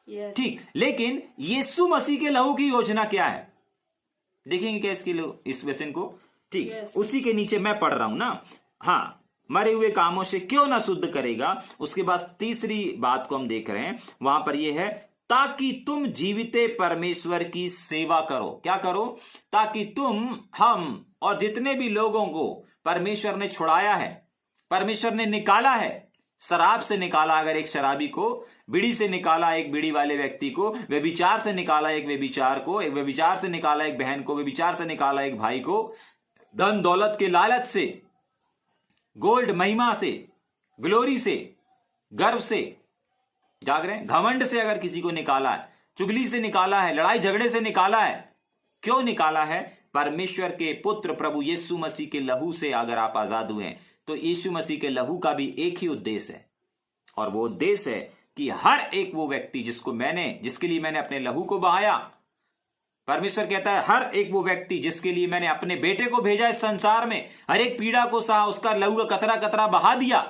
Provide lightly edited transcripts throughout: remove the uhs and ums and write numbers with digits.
ठीक, लेकिन यीशु मसीह के लहू की योजना क्या है, देखेंगे क्या इसके इस वचन को। ठीक, उसी के नीचे मैं पढ़ रहा हूं ना। हाँ, मरे हुए कामों से क्यों ना शुद्ध करेगा। उसके बाद तीसरी बात को हम देख रहे हैं, वहां पर यह है ताकि तुम जीविते परमेश्वर की सेवा करो। क्या करो? ताकि तुम, हम और जितने भी लोगों को परमेश्वर ने छुड़ाया है, परमेश्वर ने निकाला है, शराब से निकाला अगर एक शराबी को, बीड़ी से निकाला एक बीड़ी वाले व्यक्ति को, व्यभिचार से निकाला एक व्यभिचार को, एक व्यभिचार से निकाला एक बहन को, व्यभिचार से निकाला एक भाई को, धन दौलत के लालच से, गोल्ड महिमा से, ग्लोरी से, गर्व से, जाग रहे हैं, घमंड से अगर किसी को निकाला है, चुगली से निकाला है, लड़ाई झगड़े से निकाला है। क्यों निकाला है? परमेश्वर के पुत्र प्रभु यीशु मसीह के लहू से अगर आप आजाद हुए हैं, तो यीशु मसीह के लहू का भी एक ही उद्देश्य है, और वो उद्देश्य है कि हर एक वो व्यक्ति जिसके लिए मैंने अपने लहू को बहाया, परमेश्वर कहता है हर एक वो व्यक्ति जिसके लिए मैंने अपने बेटे को भेजा इस संसार में, हर एक पीड़ा को सहा, उसका लहू का कतरा कतरा बहा दिया।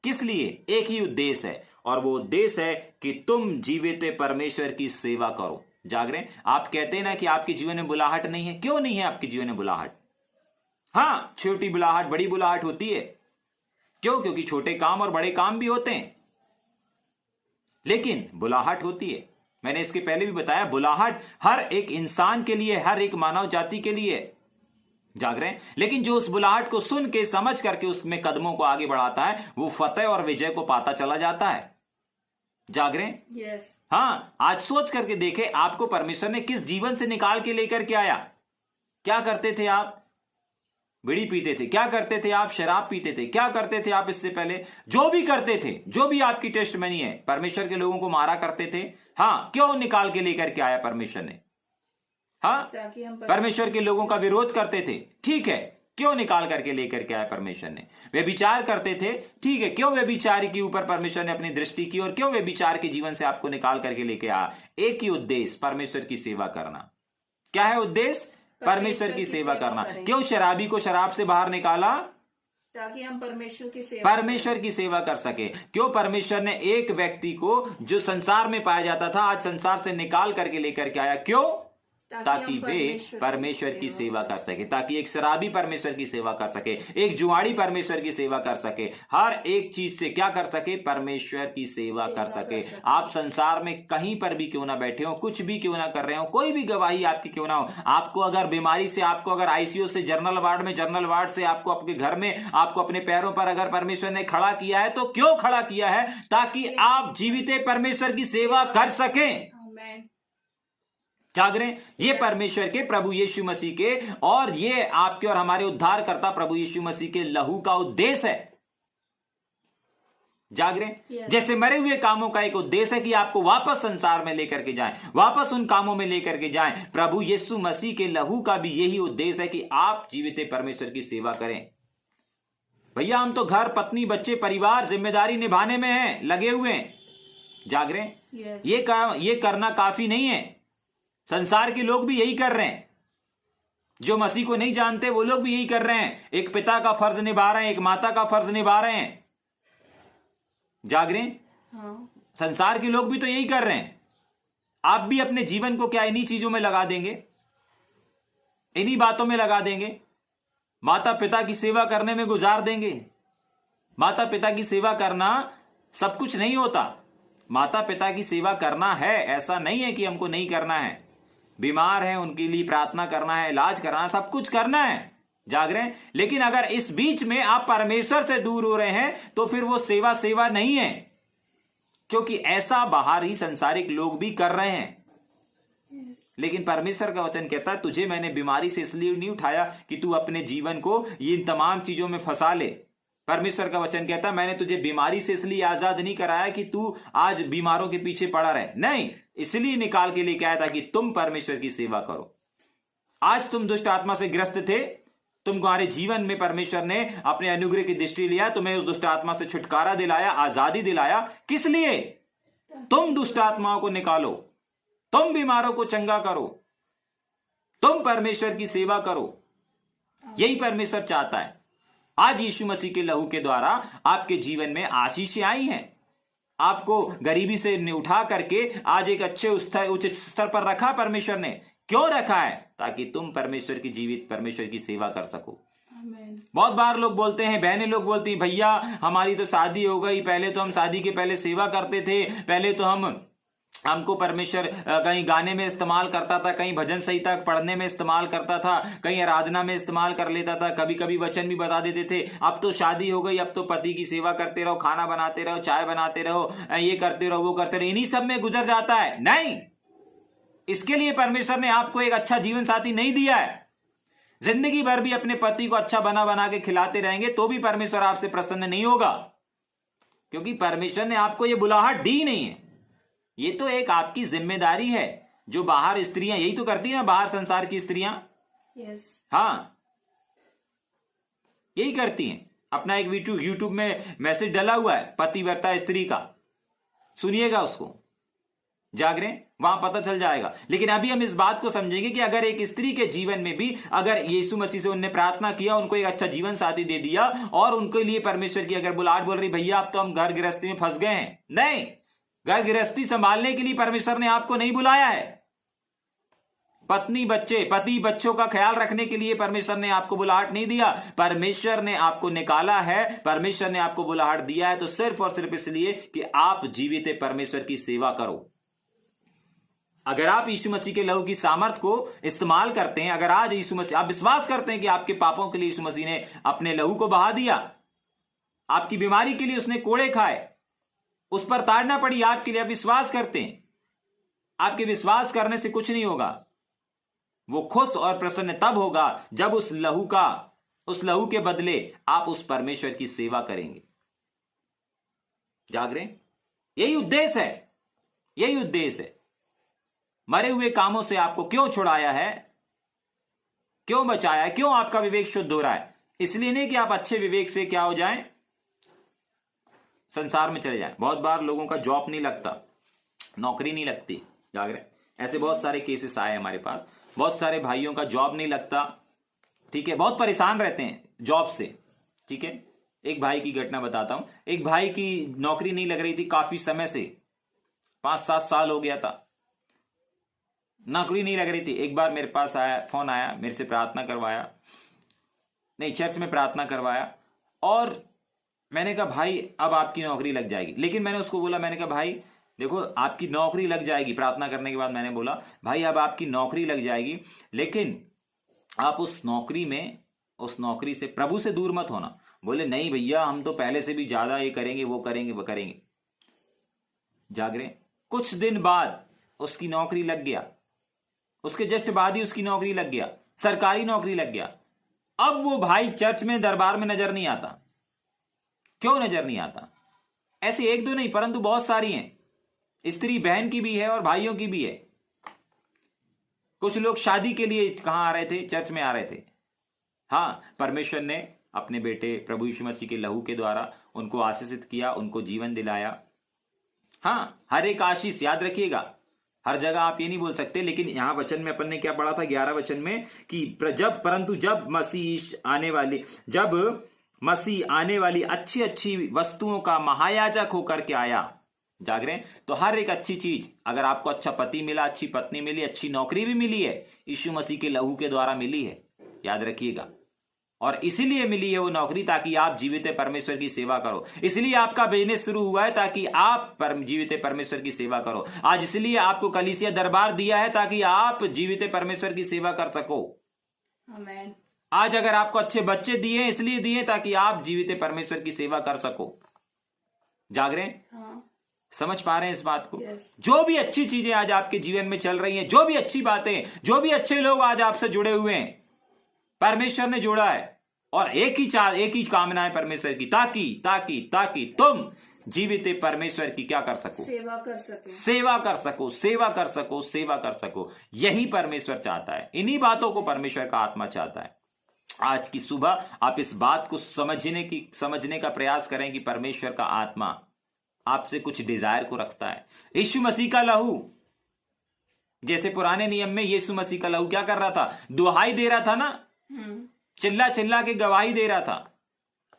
किस लिए? एक ही उद्देश्य है, और वो उद्देश्य है कि तुम जीवित परमेश्वर की सेवा करो। जाग रहे हैं? आप कहते हैं ना कि आपके जीवन में बुलाहट नहीं है। क्यों नहीं है आपके जीवन में बुलाहट? हाँ, छोटी बुलाहट, बड़ी बुलाहट होती है। क्यों? क्योंकि छोटे काम और बड़े काम भी होते हैं, लेकिन बुलाहट होती है। मैंने इसके पहले भी बताया, बुलाहट हर एक इंसान के लिए, हर एक मानव जाति के लिए। जाग रहे हैं? लेकिन जो उस बुलाहट को सुन के, समझ करके उसमें कदमों को आगे बढ़ाता है, वो फतेह और विजय को पाता चला जाता है। जाग रहे हैं? yes. हाँ, आज सोच करके देखे, आपको परमेश्वर ने किस जीवन से निकाल के लेकर के आया। क्या करते थे आप? बीड़ी पीते थे। क्या करते थे आप? शराब पीते थे। क्या करते थे आप इससे पहले? जो भी करते थे, जो भी आपकी टेस्ट मनी है, परमेश्वर के लोगों को मारा करते थे। हाँ, क्यों निकाल के लेकर के आया परमेश्वर ने? हाँ, ताकि हम परमेश्वर के लोगों का विरोध करते थे, ठीक है, क्यों निकाल करके लेकर के आया परमेश्वर ने? व्यभिचार करते थे, ठीक है, क्यों व्यभिचार के ऊपर परमेश्वर ने अपनी दृष्टि की, और क्यों व्यभिचार के जीवन से आपको निकाल करके लेके आया? एक ही उद्देश्य, परमेश्वर की सेवा करना। क्या है उद्देश्य? परमेश्वर की सेवा करना। क्यों शराबी को शराब से बाहर निकाला? ताकि हम परमेश्वर की सेवा कर सके। क्यों परमेश्वर ने एक व्यक्ति को जो संसार में पाया जाता था, आज संसार से निकाल करके लेकर के आया? क्यों? ताकि वे परमेश्वर की सेवा कर सके, ताकि एक शराबी परमेश्वर की सेवा कर सके, एक जुआड़ी परमेश्वर की सेवा कर सके, हर एक चीज से क्या कर सके? परमेश्वर की सेवा कर सके। आप संसार में कहीं पर भी क्यों ना बैठे हो, कुछ भी क्यों ना कर रहे हो, कोई भी गवाही आपकी क्यों ना हो, आपको अगर बीमारी से, आपको अगर आईसीयू से जनरल वार्ड में, जनरल वार्ड से आपको आपके घर में, आपको अपने पैरों पर अगर परमेश्वर ने खड़ा किया है, तो क्यों खड़ा किया है? ताकि आप जीवित परमेश्वर की सेवा कर सकें। जाग रहे हैं? ये परमेश्वर के, प्रभु यीशु मसीह के, और ये आपके और हमारे उद्धारकर्ता प्रभु यीशु मसीह के लहू का उद्देश्य है। जाग रहे हैं? जैसे मरे हुए कामों का एक उद्देश्य है कि आपको वापस संसार में लेकर के जाएं, वापस उन कामों में लेकर के जाएं, प्रभु यीशु मसीह के लहू का भी यही उद्देश्य है कि आप जीवित परमेश्वर की सेवा करें। भैया, हम तो घर, पत्नी, बच्चे, परिवार, जिम्मेदारी निभाने में हैं, लगे हुए हैं। जाग रहे हैं? ये करना काफी नहीं है। संसार के लोग भी यही कर रहे हैं, जो मसीह को नहीं जानते वो लोग भी यही कर रहे हैं। एक पिता का फर्ज निभा रहे हैं, एक माता का फर्ज निभा रहे हैं। जाग रहे हैं? हाँ। संसार के लोग भी तो यही कर रहे हैं। आप भी अपने जीवन को क्या इन्हीं चीजों में लगा देंगे? इन्हीं बातों में लगा देंगे? माता पिता की सेवा करने में गुजार देंगे? माता पिता की सेवा करना सब कुछ नहीं होता। माता पिता की सेवा करना है, ऐसा नहीं है कि हमको नहीं करना है। बीमार है, उनके लिए प्रार्थना करना है, इलाज करना है, सब कुछ करना है। जाग रहे हैं? लेकिन अगर इस बीच में आप परमेश्वर से दूर हो रहे हैं, तो फिर वो सेवा नहीं है, क्योंकि ऐसा बाहर ही संसारिक लोग भी कर रहे हैं। लेकिन परमेश्वर का वचन कहता है, तुझे मैंने बीमारी से इसलिए नहीं उठाया कि तू अपने जीवन को ये तमाम चीजों में फंसा ले। परमेश्वर का वचन कहता है, मैंने तुझे बीमारी से इसलिए आजाद नहीं कराया कि तू आज बीमारों के पीछे पड़ा रहे, नहीं, इसलिए निकाल के लेके आया था कि तुम परमेश्वर की सेवा करो। आज तुम दुष्ट आत्मा से ग्रस्त थे, तुम्हारे जीवन में परमेश्वर ने अपने अनुग्रह की दृष्टि लिया, तुम्हें उस दुष्ट आत्मा से छुटकारा दिलाया, आजादी दिलाया। किस लिए? तुम दुष्ट आत्माओं को निकालो, तुम बीमारों को चंगा करो, तुम परमेश्वर की सेवा करो। यही परमेश्वर चाहता है। आज यीशु मसीह के लहू के द्वारा आपके जीवन में आशीषें आई हैं। आपको गरीबी से उठा करके आज एक अच्छे उच्च स्तर पर रखा परमेश्वर ने। क्यों रखा है? ताकि तुम परमेश्वर की जीवित परमेश्वर की सेवा कर सको। बहुत बार लोग बोलते हैं, बहनें लोग बोलती हैं, भैया हमारी तो शादी हो गई, पहले तो हम शादी के पहले सेवा करते थे, पहले तो हमको परमेश्वर कहीं गाने में इस्तेमाल करता था, कहीं भजन संहिता पढ़ने में इस्तेमाल करता था, कहीं आराधना में इस्तेमाल कर लेता था, कभी कभी वचन भी बता देते थे। अब तो शादी हो गई, अब तो पति की सेवा करते रहो, खाना बनाते रहो, चाय बनाते रहो, ये करते रहो, वो करते रहो, इन्हीं सब में गुजर जाता है। नहीं, इसके लिए परमेश्वर ने आपको एक अच्छा जीवन साथी नहीं दिया है। जिंदगी भर भी अपने पति को अच्छा बना बना के खिलाते रहेंगे तो भी परमेश्वर आपसे प्रसन्न नहीं होगा, क्योंकि परमेश्वर ने आपको ये बुलाहट दी नहीं है। ये तो एक आपकी जिम्मेदारी है, जो बाहर स्त्रियां यही तो करती हैं ना, बाहर संसार की स्त्रियां। हाँ, यही करती हैं। अपना एक यूट्यूब में मैसेज डला हुआ है पतिव्रता स्त्री का, सुनिएगा उसको, जागरें, वहां पता चल जाएगा। लेकिन अभी हम इस बात को समझेंगे कि अगर एक स्त्री के जीवन में भी अगर यीशु मसीह से उनने प्रार्थना किया, उनको एक अच्छा जीवन साथी दे दिया, और उनके लिए परमेश्वर की अगर बुलाहट बोल रही, भैया अब तो हम घर गृहस्थी में फंस गए हैं, नहीं, घर गृहस्थी संभालने के लिए परमेश्वर ने आपको नहीं बुलाया है। पति बच्चों का ख्याल रखने के लिए परमेश्वर ने आपको बुलाहट नहीं दिया। परमेश्वर ने आपको निकाला है, परमेश्वर ने आपको बुलाहट दिया है तो सिर्फ और सिर्फ इसलिए कि आप जीवित परमेश्वर की सेवा करो। अगर आप यीशु मसीह के लहू की सामर्थ को इस्तेमाल करते हैं, अगर आज यीशु मसीह, आप विश्वास करते हैं कि आपके पापों के लिए यीशु मसीह ने अपने लहू को बहा दिया, आपकी बीमारी के लिए उसने कोड़े खाए, उस पर ताड़ना पड़ी आपके लिए, आप विश्वास करते हैं, आपके विश्वास करने से कुछ नहीं होगा। वो खुश और प्रसन्न तब होगा जब उस लहू के बदले आप उस परमेश्वर की सेवा करेंगे। जाग रहे हैं? यही उद्देश्य है, यही उद्देश्य है। मरे हुए कामों से आपको क्यों छुड़ाया है, क्यों बचाया है, क्यों आपका विवेक शुद्ध हो रहा है? इसलिए नहीं कि आप अच्छे विवेक से क्या हो जाएं, संसार में चले जाएं। बहुत बार लोगों का जॉब नहीं लगता, नौकरी नहीं लगती। जाग रहे, ऐसे बहुत सारे केसेस आए हमारे पास। बहुत सारे भाइयों का जॉब नहीं लगता, ठीक है, बहुत परेशान रहते हैं जॉब से, ठीक है। एक भाई की घटना बताता हूं। एक भाई की नौकरी नहीं लग रही थी काफी समय से, 5-7 साल हो गया था, नौकरी नहीं लग रही थी। एक बार मेरे पास आया, फोन आया, मेरे से प्रार्थना करवाया, नहीं चर्च में प्रार्थना करवाया, और मैंने कहा भाई अब आपकी नौकरी लग जाएगी। लेकिन मैंने उसको बोला, मैंने कहा भाई देखो आपकी नौकरी लग जाएगी। प्रार्थना करने के बाद मैंने बोला भाई अब आपकी नौकरी लग जाएगी, लेकिन आप उस नौकरी से प्रभु से दूर मत होना। बोले नहीं भैया हम तो पहले से भी ज्यादा ये करेंगे, वो करेंगे। जाग रहे, कुछ दिन बाद उसकी नौकरी लग गया, उसके जस्ट बाद ही उसकी नौकरी लग गया, सरकारी नौकरी लग गया। अब वो भाई चर्च में दरबार में नजर नहीं आता। क्यों नजर नहीं आता? ऐसे एक दो नहीं परंतु बहुत सारी हैं, स्त्री बहन की भी है और भाइयों की भी है। कुछ लोग शादी के लिए कहां आ रहे थे? चर्च में आ रहे थे। हाँ, परमेश्वर ने अपने बेटे प्रभु यीशु मसीह के लहू के द्वारा उनको आशीषित किया, उनको जीवन दिलाया। हाँ, हर एक आशीष याद रखिएगा, हर जगह आप ये नहीं बोल सकते। लेकिन यहां वचन में अपन ने क्या पढ़ा था 11 वचन में कि जब मसीह आने वाली अच्छी अच्छी वस्तुओं का महायाजक होकर के आया। जाग रहे हैं? तो हर एक अच्छी चीज, अगर आपको अच्छा पति मिला, अच्छी पत्नी मिली, अच्छी नौकरी भी मिली है, यीशु मसीह के लहू के द्वारा मिली है, याद रखिएगा। और इसीलिए मिली है वो नौकरी ताकि आप जीवित परमेश्वर की सेवा करो। इसलिए आपका बिजनेस शुरू हुआ है ताकि आप जीवित परमेश्वर की सेवा करो। आज इसलिए आपको कलीसिया दरबार दिया है ताकि आप जीवित परमेश्वर की सेवा कर सको। आमीन। आज अगर आपको अच्छे बच्चे दिए इसलिए दिए ताकि आप जीवित परमेश्वर की सेवा कर सको। जाग रहे हैं? हाँ। समझ पा रहे हैं इस बात को? Yes. जो भी अच्छी चीजें आज आपके जीवन में चल रही हैं, जो भी अच्छी बातें, जो भी अच्छे लोग आज आपसे जुड़े हुए हैं, परमेश्वर ने जोड़ा है। और एक ही कामना है परमेश्वर की, ताकि तुम जीवित परमेश्वर की क्या कर सको? सेवा कर सको। यही परमेश्वर चाहता है, इन्हीं बातों को परमेश्वर का आत्मा चाहता है। आज की सुबह आप इस बात को समझने का प्रयास करें कि परमेश्वर का आत्मा आपसे कुछ डिजायर को रखता है। यीशु मसीह का लहू, जैसे पुराने नियम में यीशु मसीह का लहू क्या कर रहा था? दुहाई दे रहा था ना, चिल्ला चिल्ला के गवाही दे रहा था।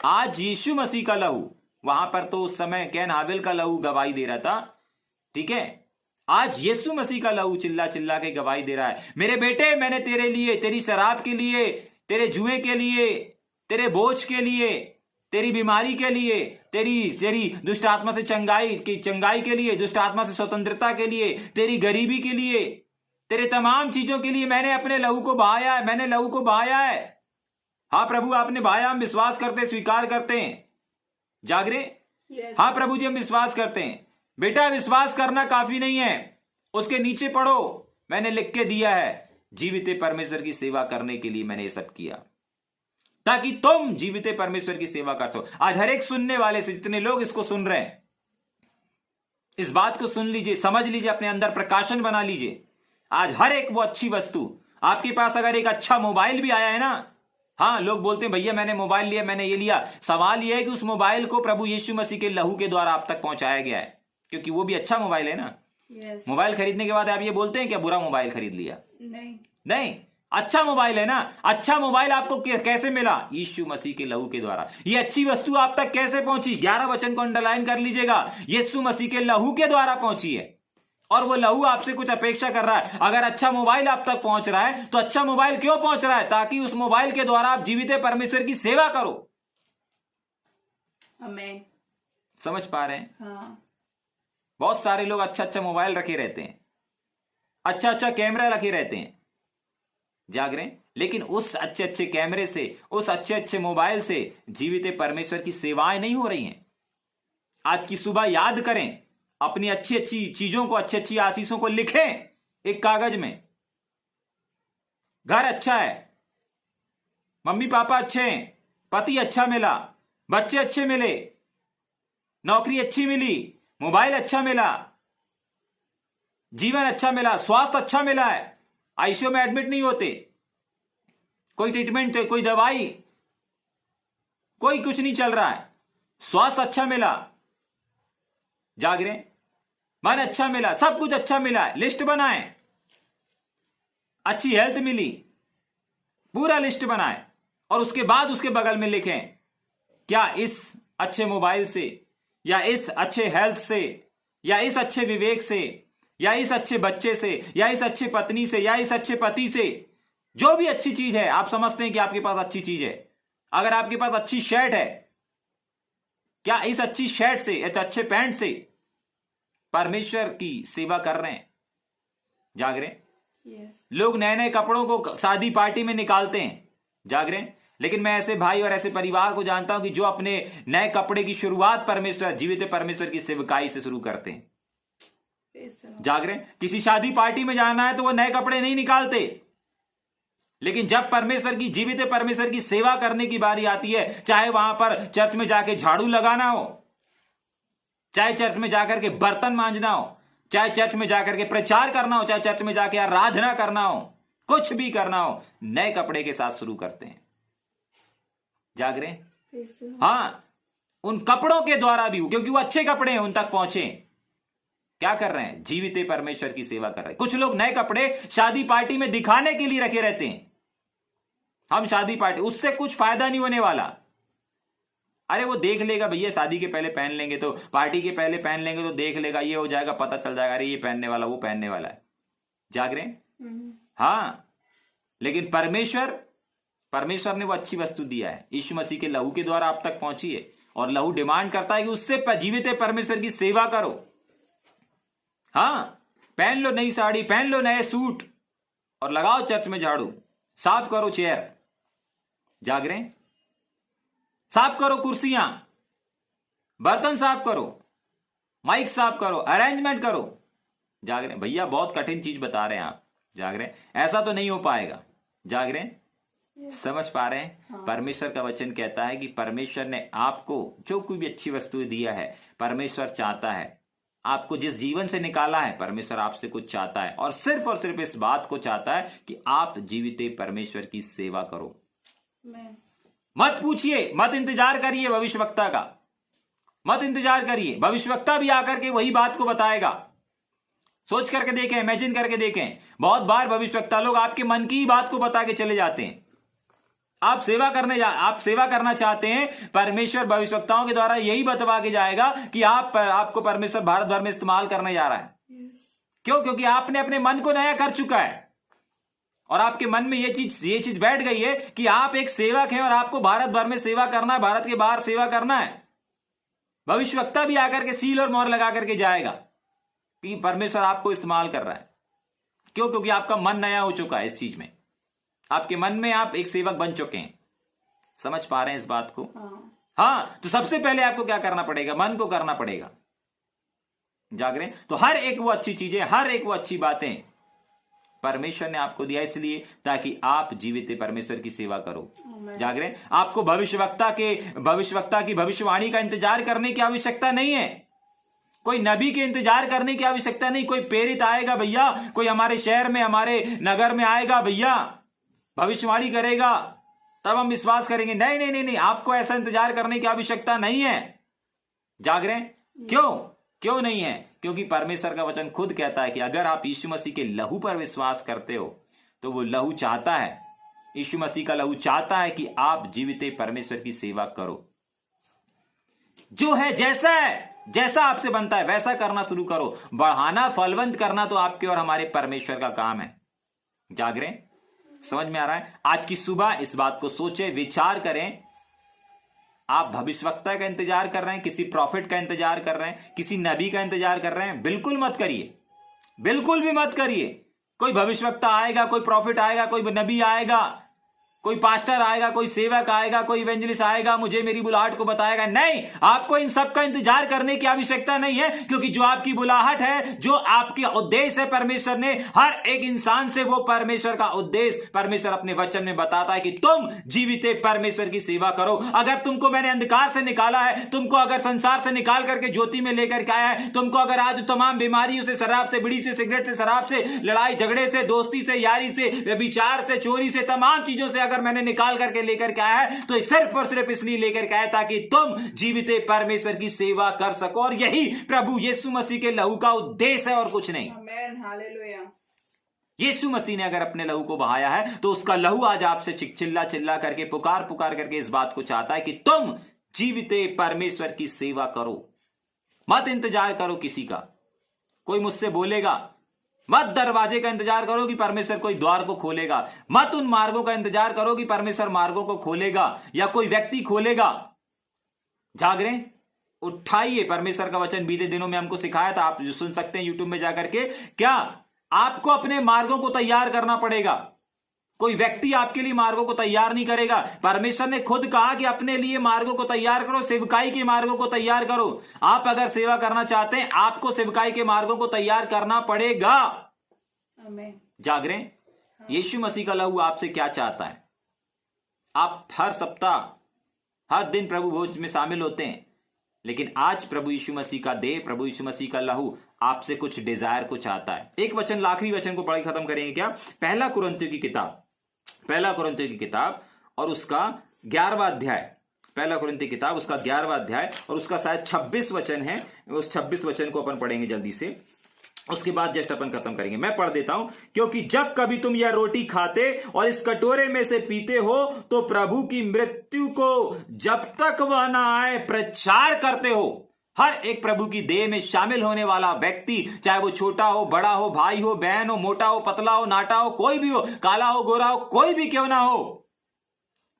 आज यीशु मसीह का लहू वहां पर तो उस समय कैन हाबिल का लहू गवाही दे रहा था, ठीक है। आज यीशु मसीह का लहू चिल्ला चिल्ला के गवाही दे रहा है, मेरे बेटे मैंने तेरे लिए, तेरी शराब के लिए, तेरे जुए के लिए, तेरे बोझ के लिए, तेरी बीमारी के लिए, तेरी दुष्ट आत्मा से चंगाई के लिए, दुष्ट आत्मा से स्वतंत्रता के लिए, तेरी गरीबी के लिए, तेरे तमाम चीजों के लिए मैंने अपने लहू को बहाया है, मैंने लहू को बहाया है। हाँ प्रभु आपने बहाया, हम विश्वास करते, स्वीकार करते हैं। जागरे, हाँ प्रभु जी हम विश्वास करते हैं। बेटा विश्वास करना काफी नहीं है, उसके नीचे पढ़ो, मैंने लिख के दिया है, जीवित परमेश्वर की सेवा करने के लिए मैंने ये सब किया, ताकि तुम जीवित परमेश्वर की सेवा कर सको। आज हर एक सुनने वाले से, जितने लोग इसको सुन रहे हैं, इस बात को सुन लीजिए, समझ लीजिए, अपने अंदर प्रकाशन बना लीजिए। आज हर एक वो अच्छी वस्तु, आपके पास अगर एक अच्छा मोबाइल भी आया है ना, हाँ लोग बोलते हैं भैया मैंने मोबाइल लिया, मैंने ये लिया, सवाल यह है कि उस मोबाइल को प्रभु यीशु मसीह के लहू के द्वारा आप तक पहुंचाया गया है, क्योंकि वो भी अच्छा मोबाइल है ना। मोबाइल खरीदने के बाद आप ये बोलते हैं क्या बुरा मोबाइल खरीद लिया? नहीं, अच्छा मोबाइल है ना। अच्छा मोबाइल आपको कैसे मिला? यीशु मसीह के लहू के द्वारा। ये अच्छी वस्तु आप तक कैसे पहुंची? 11 वचन को अंडरलाइन कर लीजिएगा, यीशु मसीह के लहू के द्वारा पहुंची है। और वो लहू आपसे कुछ अपेक्षा कर रहा है। अगर अच्छा मोबाइल आप तक पहुंच रहा है तो अच्छा मोबाइल क्यों पहुंच रहा है? ताकि उस मोबाइल के द्वारा आप जीवित परमेश्वर की सेवा करो। आमीन। समझ पा रहे हैं? हाँ। बहुत सारे लोग अच्छा अच्छा मोबाइल रखे रहते हैं, अच्छा अच्छा कैमरा रखे रहते हैं, जाग रहे हैं, लेकिन उस अच्छे अच्छे कैमरे से, उस अच्छे अच्छे मोबाइल से जीवित परमेश्वर की सेवाएं नहीं हो रही हैं। आज की सुबह याद करें, अपनी अच्छी अच्छी चीजों को, अच्छी अच्छी आशीषों को लिखें एक कागज में। घर अच्छा है, मम्मी पापा अच्छे हैं, पति अच्छा मिला, बच्चे अच्छे मिले, नौकरी अच्छी मिली, मोबाइल अच्छा मिला, जीवन अच्छा मिला, स्वास्थ्य अच्छा मिला है, आईसीयू में एडमिट नहीं होते, कोई ट्रीटमेंट, कोई दवाई, कोई कुछ नहीं चल रहा है, स्वास्थ्य अच्छा मिला, जाग रहे, मन अच्छा मिला, सब कुछ अच्छा मिला है। लिस्ट बनाएं, अच्छी हेल्थ मिली, पूरा लिस्ट बनाएं, और उसके बाद उसके बगल में लिखें, क्या इस अच्छे मोबाइल से, या इस अच्छे हेल्थ से, या इस अच्छे विवेक से, या इस अच्छे बच्चे से, या इस अच्छे पत्नी से, या इस अच्छे पति से, जो भी अच्छी चीज है, आप समझते हैं कि आपके पास अच्छी चीज है, अगर आपके पास अच्छी शर्ट है, क्या इस अच्छी शर्ट से, इस अच्छे पैंट से परमेश्वर की सेवा कर रहे हैं? जाग रहे हैं? लोग नए नए कपड़ों को शादी पार्टी में निकालते हैं, जाग रहे हैं, लेकिन मैं ऐसे भाई और ऐसे परिवार को जानता हूं कि जो अपने नए कपड़े की शुरुआत परमेश्वर, जीवित परमेश्वर की सेवकाई से शुरू करते हैं। जाग रहे हैं? किसी शादी पार्टी में जाना है तो वो नए कपड़े नहीं निकालते, लेकिन जब परमेश्वर की, जीवित परमेश्वर की सेवा करने की बारी आती है, चाहे वहां पर चर्च में जाके झाड़ू लगाना हो, चाहे चर्च में जाकर के बर्तन मांजना हो, चाहे चर्च में जाकर के प्रचार करना हो, चाहे चर्च में जाके आराधना करना हो, कुछ भी करना हो, नए कपड़े के साथ शुरू करते हैं। जाग रहे? हाँ, उन कपड़ों के द्वारा भी, क्योंकि वो अच्छे कपड़े हैं, उन तक पहुंचे। क्या कर रहे हैं? जीवित परमेश्वर की सेवा कर रहे हैं। कुछ लोग नए कपड़े शादी पार्टी में दिखाने के लिए रखे रहते हैं। हम शादी पार्टी, उससे कुछ फायदा नहीं होने वाला। अरे वो देख लेगा भैया, शादी के पहले पहन लेंगे तो, पार्टी के पहले पहन लेंगे तो देख लेगा, ये हो जाएगा, पता चल जाएगा, अरे ये पहनने वाला, वो पहनने वाला है। जाग रहे हैं? हाँ, लेकिन परमेश्वर ने वो अच्छी वस्तु दिया है, यीशु मसीह के लहू के द्वारा आप तक पहुंची है, और लहू डिमांड करता है कि उससे जीवित परमेश्वर की सेवा करो। हाँ, पहन लो नई साड़ी, पहन लो नए सूट, और लगाओ चर्च में झाड़ू, साफ करो चेयर, जाग रहे हैं, साफ करो कुर्सियां, बर्तन साफ करो, माइक साफ करो, अरेंजमेंट करो। जाग रहे हैं? भैया बहुत कठिन चीज बता रहे हैं आप। जाग रहे हैं? ऐसा तो नहीं हो पाएगा। जाग रहे हैं? समझ पा रहे हैं? हाँ। परमेश्वर का वचन कहता है कि परमेश्वर ने आपको जो कोई भी अच्छी वस्तु दिया है, परमेश्वर चाहता है, आपको जिस जीवन से निकाला है, परमेश्वर आपसे कुछ चाहता है, और सिर्फ इस बात को चाहता है कि आप जीवित परमेश्वर की सेवा करो। मत पूछिए, मत इंतजार करिए भविष्यवक्ता का, मत इंतजार करिए, भविष्यवक्ता भी आकर के वही बात को बताएगा। सोच करके देखें, इमेजिन करके देखें, बहुत बार भविष्यवक्ता लोग आपके मन की बात को बता के चले जाते हैं। आप सेवा करना चाहते हैं, परमेश्वर भविष्यवक्ताओं के द्वारा यही बतवा के जाएगा कि आपको परमेश्वर भारत भर में इस्तेमाल करने जा रहा है। क्यों? क्योंकि आपने अपने मन को नया कर चुका है और आपके मन में ये चीज बैठ गई है कि आप एक सेवक हैं और आपको भारत भर में सेवा करना है, भारत के बाहर सेवा करना है। भविष्यवक्ता भी आकर के सील और मोहर लगा करके जाएगा कि परमेश्वर आपको इस्तेमाल कर रहा है। क्यों? क्योंकि आपका मन नया हो चुका है इस चीज में, आपके मन में आप एक सेवक बन चुके हैं। समझ पा रहे हैं इस बात को? हाँ, तो सबसे पहले आपको क्या करना पड़ेगा? मन को करना पड़ेगा। जाग रहे हैं? तो हर एक वो अच्छी चीजें, हर एक वो अच्छी बातें परमेश्वर ने आपको दिया इसलिए ताकि आप जीवित परमेश्वर की सेवा करो। जाग रहे हैं? आपको भविष्यवक्ता की भविष्यवाणी का इंतजार करने की आवश्यकता नहीं है, कोई नबी के इंतजार करने की आवश्यकता नहीं। कोई प्रेरित आएगा भैया, कोई हमारे शहर में, हमारे नगर में आएगा भैया, भविष्यवाणी करेगा, तब हम विश्वास करेंगे। नहीं नहीं नहीं नहीं, आपको ऐसा इंतजार करने की आवश्यकता नहीं है। जाग रहे हैं? क्यों नहीं है? क्योंकि परमेश्वर का वचन खुद कहता है कि अगर आप यीशु मसीह के लहू पर विश्वास करते हो तो वो लहू चाहता है, यीशु मसीह का लहू चाहता है कि आप जीवित परमेश्वर की सेवा करो। जो है जैसा आपसे बनता है वैसा करना शुरू करो। बढ़ाना, फलवंत करना तो आपके और हमारे परमेश्वर का काम है। जाग रहे हैं? समझ में आ रहा है? आज की सुबह इस बात को सोचे, विचार करें। आप भविष्यवक्ता का इंतजार कर रहे हैं, किसी प्रॉफिट का इंतजार कर रहे हैं, किसी नबी का इंतजार कर रहे हैं, बिल्कुल मत करिए, बिल्कुल भी मत करिए। कोई भविष्यवक्ता आएगा, कोई प्रॉफिट आएगा, कोई नबी आएगा, कोई पास्टर आएगा, कोई सेवक आएगा, कोई इवेंजलिस्ट आएगा, मुझे मेरी बुलाहट को बताएगा। नहीं, आपको इन सब का इंतजार करने की आवश्यकता नहीं है, क्योंकि जो आपकी बुलाहट है, जो आपके उद्देश्य है, परमेश्वर ने हर एक इंसान से वो परमेश्वर का उद्देश्य परमेश्वर अपने वचन में बताता है कि तुम जीवित परमेश्वर की सेवा करो। अगर तुमको मैंने अंधकार से निकाला है, तुमको अगर संसार से निकाल करके ज्योति में लेकर के आया है, तुमको अगर आज तमाम बीमारियों से, शराब से, बीड़ी से, सिगरेट से, शराब से, लड़ाई झगड़े से, दोस्ती से, यारी से, व्यभिचार से, चोरी से, तमाम चीजों से अगर मैंने निकाल करके लेकर के आया है, तो सिर्फ और सिर्फ इसलिए लेकर के आया ताकि तुम जीवित परमेश्वर की सेवा कर सको। और यही प्रभु यीशु मसीह के लहू का उद्देश्य है और कुछ नहीं। आमीन, हालेलुया। यीशु मसीह ने अगर अपने लहू को बहाया है तो उसका लहू आज आपसे चिल्ला चिल्ला करके, पुकार करके इस बात को चाहता है कि तुम जीवित परमेश्वर की सेवा करो। मत इंतजार करो किसी का, कोई मुझसे बोलेगा। मत दरवाजे का इंतजार करो कि परमेश्वर कोई द्वार को खोलेगा। मत उन मार्गों का इंतजार करो कि परमेश्वर मार्गों को खोलेगा या कोई व्यक्ति खोलेगा। जाग रहे? उठाइए। परमेश्वर का वचन बीते दिनों में हमको सिखाया था, आप जो सुन सकते हैं यूट्यूब में जाकर के। क्या आपको अपने मार्गों को तैयार करना पड़ेगा, कोई व्यक्ति आपके लिए मार्गों को तैयार नहीं करेगा। परमेश्वर ने खुद कहा कि अपने लिए मार्गों को तैयार करो, सेवकाई के मार्गों को तैयार करो। आप अगर सेवा करना चाहते हैं, आपको सेवकाई के मार्गों को तैयार करना पड़ेगा। आमीन। जाग रहे हैं? यीशु मसीह का लहू आपसे क्या चाहता है? आप हर सप्ताह, हर दिन प्रभु भोज में शामिल होते हैं, लेकिन आज प्रभु यीशु मसीह का देह, प्रभु यीशु मसीह का लहू आपसे कुछ डिजायर को चाहता है। एक वचन, आखिरी वचन को पढ़ खत्म करेंगे क्या? पहला कुरिन्थियों की किताब और उसका 11वां अध्याय, पहला कुरिन्थियों की किताब उसका 11वां अध्याय और उसका शायद 26 वचन है। उस 26 वचन को अपन पढ़ेंगे जल्दी से, उसके बाद जस्ट अपन खत्म करेंगे। मैं पढ़ देता हूं। क्योंकि जब कभी तुम यह रोटी खाते और इस कटोरे में से पीते हो तो प्रभु की मृत्यु को जब तक वह ना आए प्रचार करते हो। हर एक प्रभु की देह में शामिल होने वाला व्यक्ति, चाहे वो छोटा हो, बड़ा हो, भाई हो, बहन हो, मोटा हो, पतला हो, नाटा हो, कोई भी हो, काला हो, गोरा हो, कोई भी क्यों ना हो,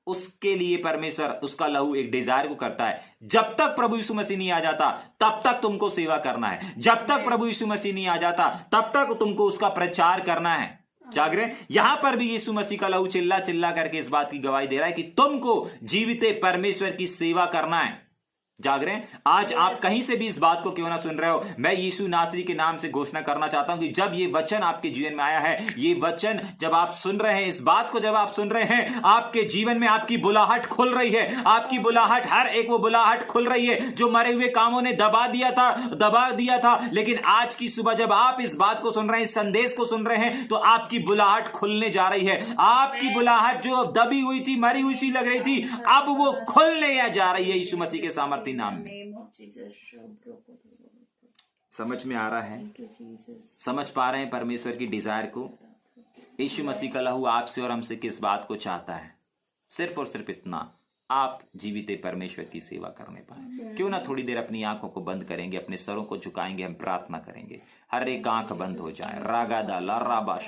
उसके लिए परमेश्वर उसका लहू एक डिजायर को करता है। जब तक प्रभु यीशु मसीह नहीं आ जाता तब तक तुमको सेवा करना है। जब तक प्रभु यीशु मसीह नहीं आ जाता तब तक तुमको उसका प्रचार करना है। जाग रहे? यहां पर भी यीशु मसीह का लहू चिल्ला चिल्ला करके इस बात की गवाही दे रहा है कि तुमको जीवित परमेश्वर की सेवा करना है। जाग रहे हैं? आज आप कहीं से भी इस बात को क्यों ना सुन रहे हो, मैं यीशु नासरी के नाम से घोषणा करना चाहता हूं कि जब ये वचन आपके जीवन में आया है, ये वचन जब आप सुन रहे हैं, इस बात को जब आप सुन रहे हैं, आपके जीवन में आपकी बुलाहट खुल रही है। आपकी बुलाहट, हर एक वो बुलाहट खुल रही है जो मरे हुए कामों ने दबा दिया था। लेकिन आज की सुबह जब आप इस बात को सुन रहे हैं, इस संदेश को सुन रहे हैं, तो आपकी बुलाहट खुलने जा रही है। आपकी बुलाहट जो दबी हुई थी, मरी हुई सी लग रही थी, अब वो खुलने जा रही है यीशु मसीह के सामर्थ्य नाम में। समझ में आ रहा है? समझ पा रहे हैं परमेश्वर की डिजायर को? यीशु मसीह का लहू आपसे और हमसे किस बात को चाहता है? सिर्फ और सिर्फ इतना, आप जीवित परमेश्वर की सेवा करने पाए। क्यों ना थोड़ी देर अपनी आंखों को बंद करेंगे, अपने सरों को झुकाएंगे, हम प्रार्थना करेंगे, हर एक आंख बंद हो जाए। रागा दा ला राबा